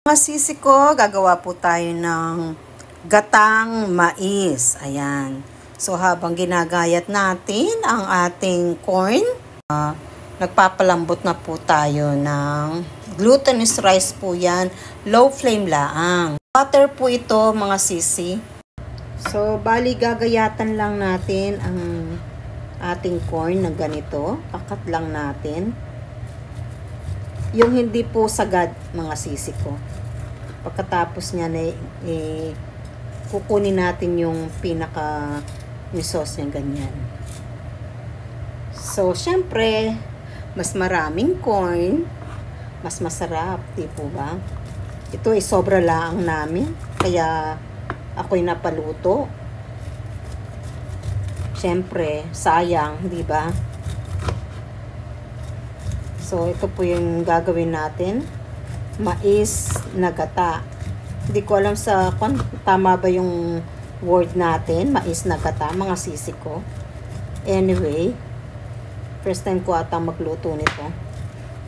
Mga sisi ko, gagawa po tayo ng gatang mais. Ayan. So, habang ginagayat natin ang ating corn, nagpapalambot na po tayo ng glutinous rice po yan. Low flame laang. Butter po ito, mga sisi. So, bali gagayatan lang natin ang ating corn na ganito. Kakat lang natin. Yung hindi po sagad, mga sisi ko. Pagkatapos niya na kukunin natin yung yung sauce niya ganyan. So, syempre, mas maraming corn, mas masarap, di po ba? Ito ay sobra lang namin, kaya ako'y napaluto. Syempre, sayang, di ba? So, ito po yung gagawin natin. Mais na gata. Hindi ko alam kung tama ba yung word natin. Mais na gata, mga sisi ko. Anyway, first time ko ata magluto nito.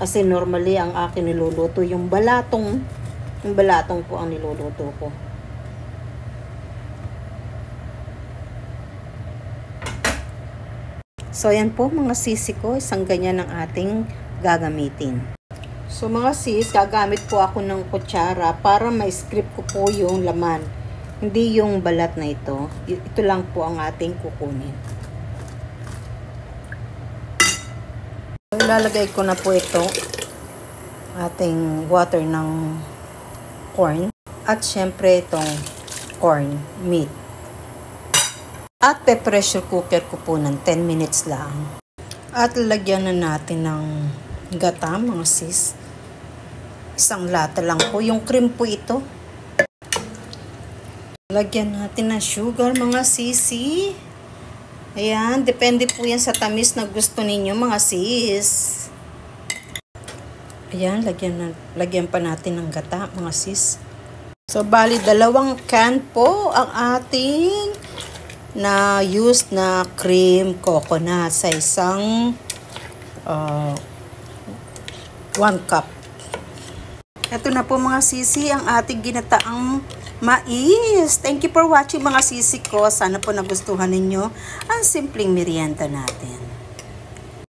Kasi normally ang akin niluluto yung balatong. Yung balatong po ang niluluto ko. So, yan po mga sisi ko. Isang ganyan ang ating gagamitin. So mga sis, gagamit po ako ng kutsara para ma-script ko po yung laman. Hindi yung balat na ito. Ito lang po ang ating kukunin. So, ilalagay ko na po ito. Ating water ng corn. At syempre itong corn meat. At pe-pressure cooker ko po ng 10 minutes lang. At lagyan na natin ng gata, mga sis. Isang lata lang po. Yung cream po ito. Lagyan natin ng sugar, mga sisi. Ayan. Depende po yan sa tamis na gusto ninyo, mga sis. Ayan. Lagyan pa natin ng gata, mga sis. So, bali, 2 can po ang ating na used na cream coconut sa isang 1 cup. Ito na po mga sisi ang ating ginataang mais. Thank you for watching mga sisi ko. Sana po nagustuhan ninyo ang simpleng merienda natin.